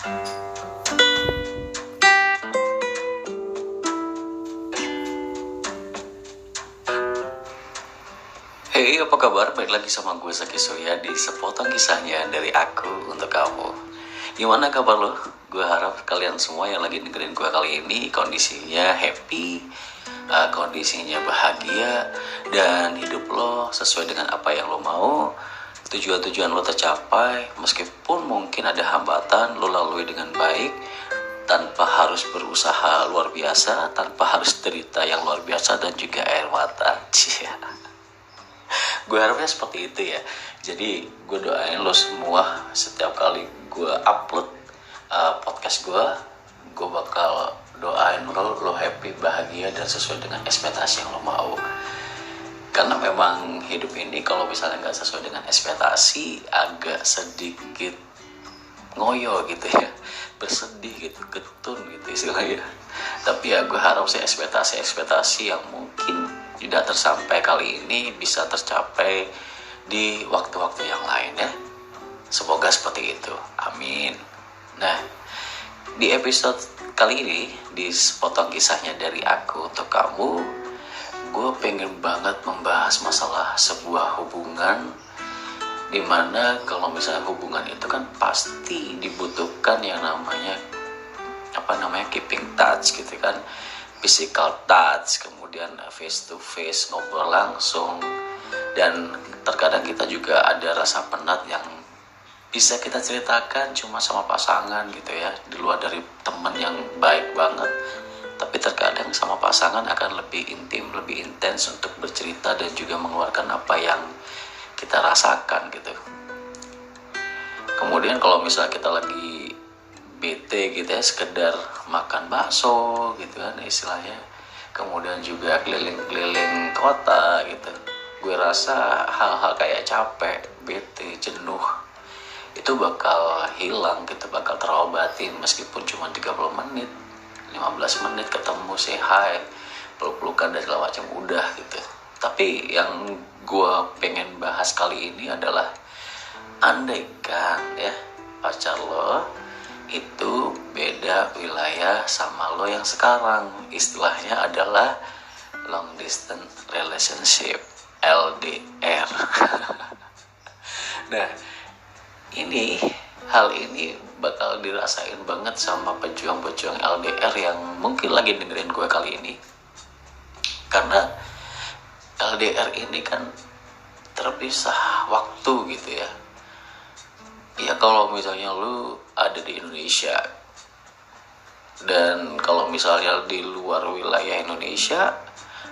Hey, apa kabar? Balik lagi sama gue Zaki Surya di sepotong kisahnya dari aku untuk kamu. Gimana kabar lo? Gue harap kalian semua yang lagi dengerin gue kali ini kondisinya happy, kondisinya bahagia, dan hidup lo sesuai dengan apa yang lo mau. Tujuan-tujuan lo tercapai, meskipun mungkin ada hambatan, lo lalui dengan baik, tanpa harus berusaha luar biasa, tanpa harus derita yang luar biasa dan juga air mata. Gue harapnya seperti itu ya. Jadi gue doain lo semua setiap kali gue upload podcast gue bakal doain lo happy, bahagia, dan sesuai dengan ekspektasi yang lo mau. Karena memang hidup ini kalau misalnya nggak sesuai dengan ekspektasi agak sedikit ngoyo gitu ya, bersedih gitu, getun gitu istilahnya. Tapi ya gue harap sih ekspektasi yang mungkin tidak tersampai kali ini bisa tercapai di waktu-waktu yang lain ya. Semoga seperti itu, amin. Nah, di episode kali ini, di sepotong kisahnya dari aku untuk kamu, gue pengen banget membahas masalah sebuah hubungan, dimana kalau misalnya hubungan itu kan pasti dibutuhkan yang namanya keeping touch gitu kan, physical touch, kemudian face to face, ngobrol langsung, dan terkadang kita juga ada rasa penat yang bisa kita ceritakan cuma sama pasangan gitu ya, di luar dari teman yang baik banget. Tapi terkadang sama pasangan akan lebih intim, lebih intens untuk bercerita dan juga mengeluarkan apa yang kita rasakan gitu. Kemudian kalau misalnya kita lagi bete gitu ya, sekedar makan bakso gitu kan istilahnya, kemudian juga keliling-keliling kota gitu, gue rasa hal-hal kayak capek, bete, jenuh itu bakal hilang gitu, bakal terobati meskipun cuma 30 menit, 15 menit ketemu, say hi, peluk-pelukan dan segala macam udah gitu. Tapi yang gue pengen bahas kali ini adalah andaikan ya pacar lo itu beda wilayah sama lo yang sekarang, istilahnya adalah long distance relationship, LDR. Nah, hal ini bakal dirasain banget sama pejuang-pejuang LDR yang mungkin lagi dengerin gue kali ini. Karena LDR ini kan terpisah waktu gitu ya. Ya kalau misalnya lu ada di Indonesia dan kalau misalnya di luar wilayah Indonesia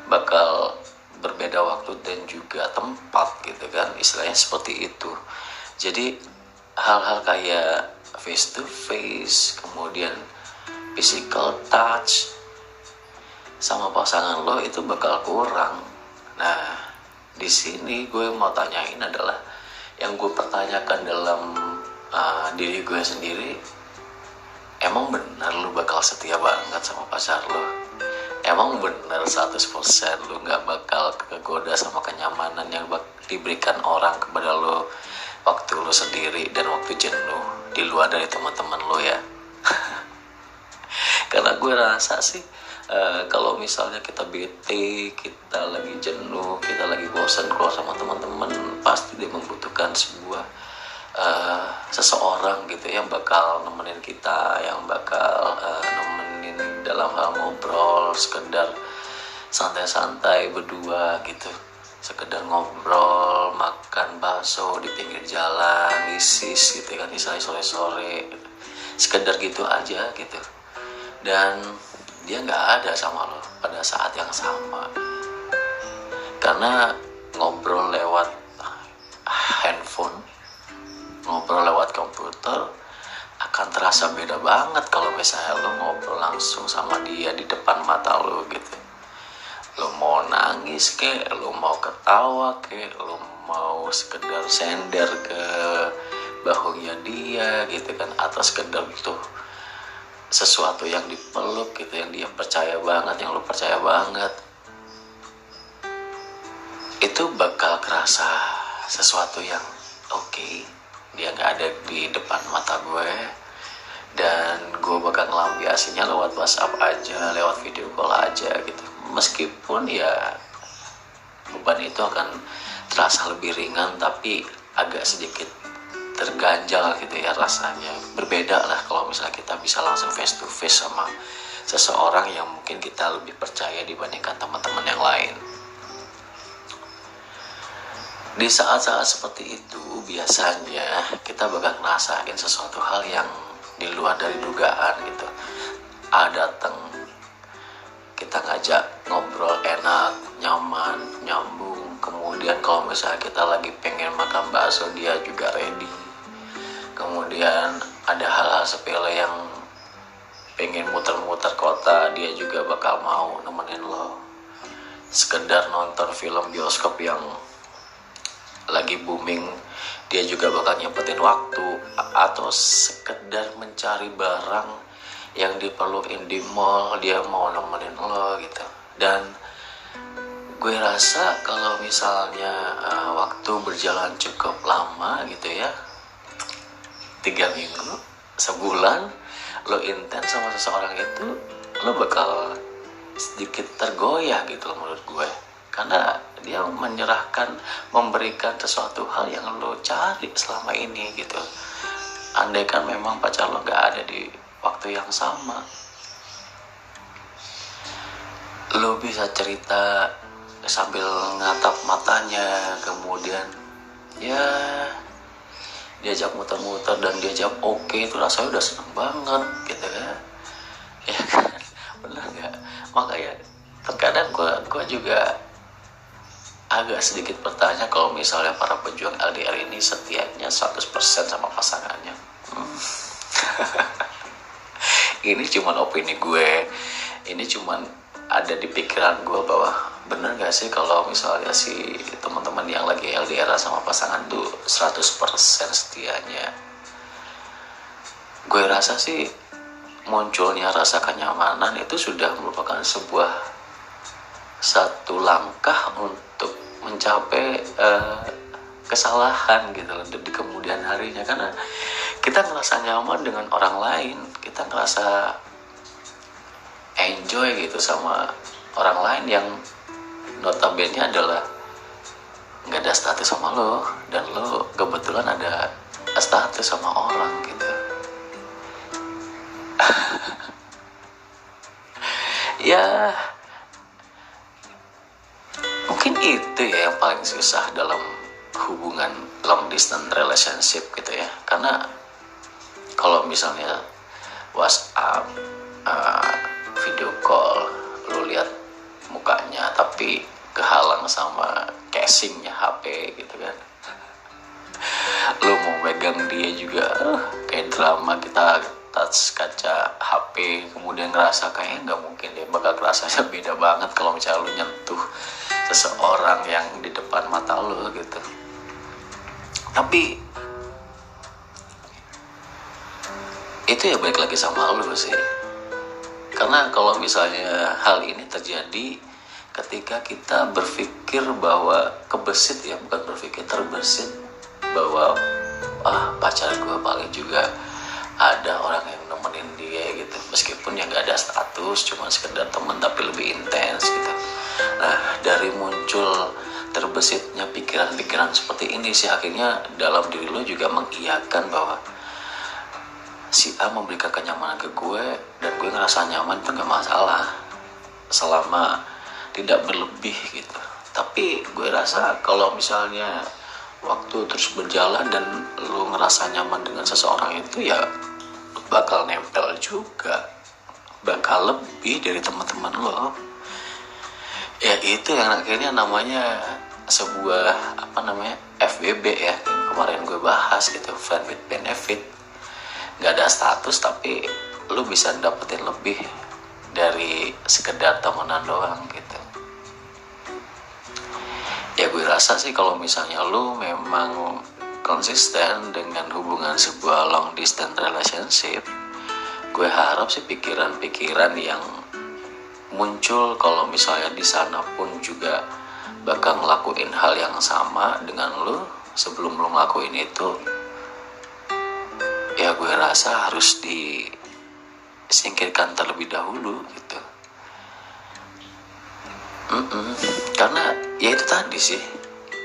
bakal berbeda waktu dan juga tempat gitu kan, istilahnya seperti itu. Jadi hal-hal kayak face to face, kemudian physical touch sama pasangan lo itu bakal kurang. Nah, di sini gue mau tanyain adalah, yang gue pertanyakan dalam diri gue sendiri, emang benar lu bakal setia banget sama pacar lu? Emang benar 100% lu gak bakal kegoda sama kenyamanan yang diberikan orang kepada lu waktu lu sendiri dan waktu jenuh, di luar dari teman-teman lu ya? Karena gue rasa sih kalau misalnya kita bete, kita lagi jenuh, kita lagi bosan keluar sama teman-teman, pasti dia membutuhkan sebuah seseorang gitu yang bakal nemenin kita, yang bakal nemenin dalam hal ngobrol, sekedar santai-santai berdua gitu, sekedar ngobrol, makan bakso di pinggir jalan, isis gitu kan, misalnya sore-sore gitu. Sekedar gitu aja gitu, dan dia nggak ada sama lo pada saat yang sama, karena ngobrol lewat handphone, ngobrol lewat komputer akan terasa beda banget kalau misalnya lo ngobrol langsung sama dia di depan mata lo gitu. Lo mau nangis kek, lo mau ketawa kek, lo mau sekedar sender ke bahunya dia gitu kan, atau sekedar gitu sesuatu yang dipeluk gitu, yang dia percaya banget, yang lo percaya banget, itu bakal kerasa sesuatu yang oke, dia gak ada di depan mata gue, dan komunikasinya lewat WhatsApp aja, lewat video call aja gitu. Meskipun ya beban itu akan terasa lebih ringan, tapi agak sedikit terganjal gitu ya rasanya. Berbeda lah kalau misalnya kita bisa langsung face to face sama seseorang yang mungkin kita lebih percaya dibandingkan teman-teman yang lain. Di saat-saat seperti itu biasanya kita bakal ngerasain sesuatu hal yang di luar dari dugaan gitu. Datang, kita ngajak ngobrol enak, nyaman, nyambung. Kemudian kalau misalnya kita lagi pengen makan bakso, dia juga ready. Kemudian ada hal-hal sepele yang pengen muter-muter kota, dia juga bakal mau nemenin lo. Sekedar nonton film bioskop yang lagi booming, dia juga bakal nyempetin waktu. Atau sekedar mencari barang yang diperluin di mall, dia mau nemenin lo gitu. Dan gue rasa kalau misalnya waktu berjalan cukup lama gitu ya, 3 minggu, sebulan, lo intens sama seseorang itu, lo bakal sedikit tergoyah gitu menurut gue. Karena dia memberikan sesuatu hal yang lo cari selama ini gitu. Andaikan memang pacar lo gak ada di waktu yang sama, lo bisa cerita sambil ngatap matanya, kemudian ya diajak muter-muter dan diajak oke, itu rasanya udah seneng banget gitu ya. Ya kan, bener gak? Makanya terkadang gue juga agak sedikit bertanya kalau misalnya para pejuang LDR ini setianya 100% sama pasangannya. Ini cuman opini gue, ini cuman ada di pikiran gue bahwa bener gak sih kalau misalnya si teman-teman yang lagi LDR sama pasangan tuh 100% setianya. Gue rasa sih munculnya rasa kenyamanan itu sudah merupakan satu langkah untuk mencapai kesalahan gitu loh di kemudian harinya. Karena kita ngerasa nyaman dengan orang lain, kita ngerasa enjoy gitu sama orang lain yang notabene adalah nggak ada status sama lo, dan lo kebetulan ada status sama orang gitu. Ya mungkin itu ya yang paling susah dalam hubungan long distance relationship gitu ya. Karena kalau misalnya WhatsApp, video call, lu lihat mukanya tapi kehalang sama casingnya HP gitu kan. Lu mau megang dia juga kayak drama, kita touch kaca HP, kemudian ngerasa kayaknya nggak mungkin deh, bakal rasanya beda banget kalau misalnya lu nyentuh seseorang yang di depan mata lu gitu. Tapi itu ya balik lagi sama lu sih. Karena kalau misalnya hal ini terjadi ketika kita berpikir bahwa terbesit bahwa pacar gue paling juga ada orang yang nemenin dia gitu, meskipun yang gak ada status, cuma sekedar teman tapi lebih intens gitu. Nah, dari muncul terbesitnya pikiran-pikiran seperti ini sih akhirnya dalam diri lo juga mengiyakan bahwa si A memberikan kenyamanan ke gue dan gue ngerasa nyaman, itu gak masalah selama tidak berlebih gitu. Tapi gue rasa kalau misalnya waktu terus berjalan dan lu ngerasa nyaman dengan seseorang itu, ya bakal nempel juga, bakal lebih dari teman-teman lo. Ya itu yang akhirnya namanya sebuah FWB ya, kemarin gue bahas gitu, friend with benefit. Gak ada status tapi lu bisa dapetin lebih dari sekedar temenan doang gitu. Ya gue rasa sih kalau misalnya lu memang konsisten dengan hubungan sebuah long distance relationship, gue harap sih pikiran-pikiran yang muncul kalau misalnya di sana pun juga bakal ngelakuin hal yang sama dengan lu sebelum lu ngelakuin itu, ya gue rasa harus singkirkan terlebih dahulu gitu. Karena ya itu tadi sih,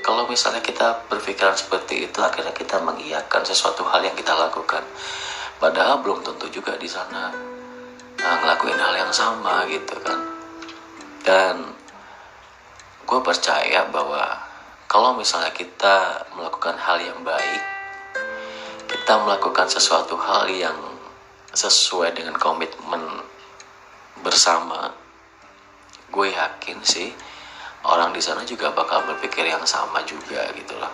kalau misalnya kita berpikiran seperti itu, akhirnya kita mengiyakan sesuatu hal yang kita lakukan, padahal belum tentu juga di sana ngelakuin hal yang sama gitu kan. Dan gue percaya bahwa kalau misalnya kita melakukan hal yang baik, kita melakukan sesuatu hal yang sesuai dengan komitmen bersama, gue yakin sih orang di sana juga bakal berpikir yang sama juga gitu loh.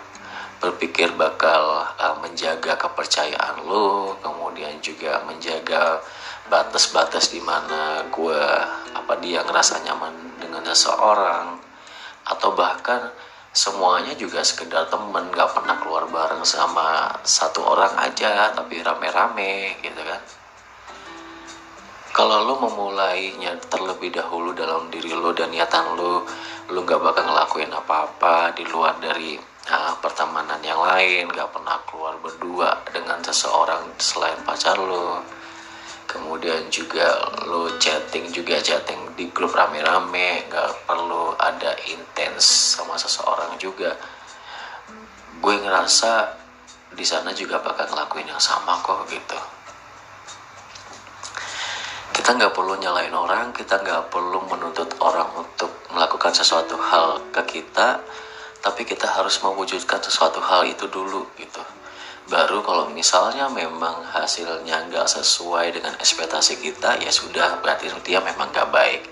Berpikir bakal menjaga kepercayaan lo, kemudian juga menjaga batas-batas di mana dia ngerasa nyaman dengan seseorang, atau bahkan semuanya juga sekedar temen, gak pernah keluar bareng sama satu orang aja tapi rame-rame gitu kan. Kalau lo memulainya terlebih dahulu dalam diri lo dan niatan lo gak bakal ngelakuin apa-apa di luar dari pertemanan yang lain, gak pernah keluar berdua dengan seseorang selain pacar lo, kemudian juga lo chatting di grup rame-rame, gak perlu ada intens sama seseorang juga, gue ngerasa di sana juga bakal ngelakuin yang sama kok gitu. Kita nggak perlu nyalain orang, kita nggak perlu menuntut orang untuk melakukan sesuatu hal ke kita, tapi kita harus mewujudkan sesuatu hal itu dulu gitu. Baru kalau misalnya memang hasilnya nggak sesuai dengan ekspektasi kita, ya sudah, berarti dia memang nggak baik.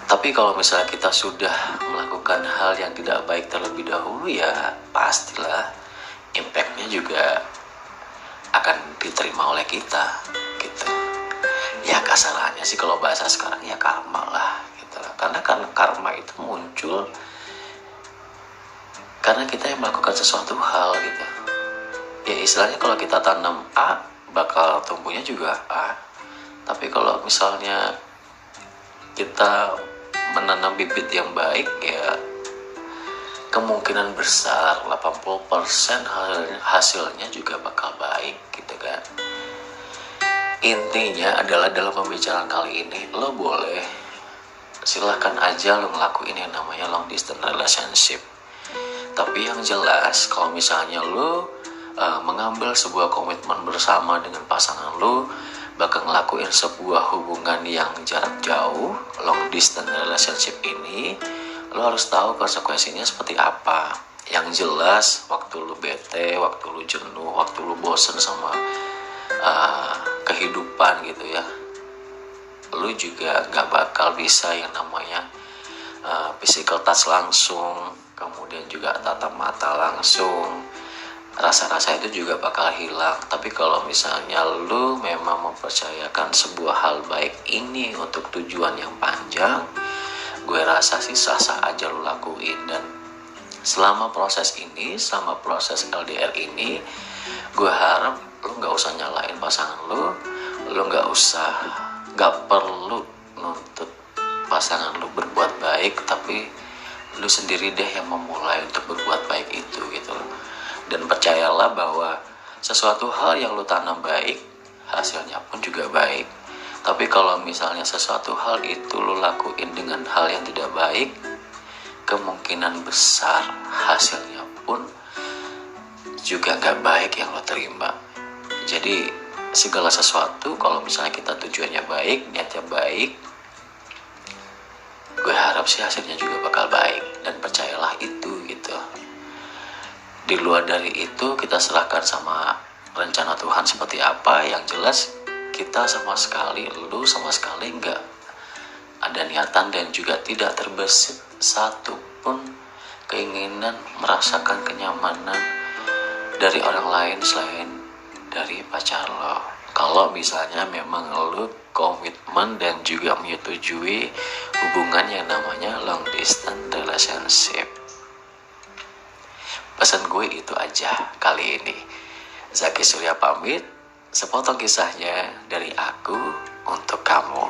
Tapi kalau misalnya kita sudah melakukan hal yang tidak baik terlebih dahulu, ya pastilah impactnya juga akan diterima oleh kita gitu. Ya kasarannya sih kalau bahasa sekarang ya karma lah gitu. Karena karma itu muncul karena kita yang melakukan sesuatu hal gitu. Ya istilahnya kalau kita tanam A, bakal tumbuhnya juga A. Tapi kalau misalnya kita menanam bibit yang baik, ya kemungkinan besar 80% hasilnya juga bakal baik gitu kan. Intinya adalah dalam pembicaraan kali ini, lo boleh silahkan aja lo ngelakuin yang namanya long distance relationship. Tapi yang jelas kalau misalnya lo mengambil sebuah komitmen bersama dengan pasangan lo, bakal ngelakuin sebuah hubungan yang jarak jauh, long distance relationship ini, lo harus tahu konsekuensinya seperti apa. Yang jelas waktu lo bete, waktu lo jenuh, waktu lo bosen sama kehidupan gitu ya, lo juga gak bakal bisa yang namanya physical touch langsung, kemudian juga tatap mata langsung, rasa-rasa itu juga bakal hilang. Tapi kalau misalnya lu memang mempercayakan sebuah hal baik ini untuk tujuan yang panjang, gue rasa sih sah-sah aja lu lakuin. Dan selama proses ini, selama proses LDR ini, gue harap lu gak usah nyalain pasangan lu gak perlu nuntut pasangan lu berbuat baik, tapi lu sendiri deh yang memulai untuk berbuat baik itu gitu loh. Dan percayalah bahwa sesuatu hal yang lu tanam baik, hasilnya pun juga baik. Tapi kalau misalnya sesuatu hal itu lu lakuin dengan hal yang tidak baik, kemungkinan besar hasilnya pun juga gak baik yang lo terima. Jadi segala sesuatu kalau misalnya kita tujuannya baik, niatnya baik, gue harap sih hasilnya juga bakal baik. Dan percayalah itu gitu. Di luar dari itu kita serahkan sama rencana Tuhan seperti apa. Yang jelas kita sama sekali nggak ada niatan dan juga tidak terbesit satu pun keinginan merasakan kenyamanan dari orang lain selain dari pacar lo. Kalau misalnya memang lo komitmen dan juga menyetujui hubungan yang namanya long distance relationship. Pesan gue itu aja kali ini. Zaki Surya pamit, sepotong kisahnya dari aku untuk kamu.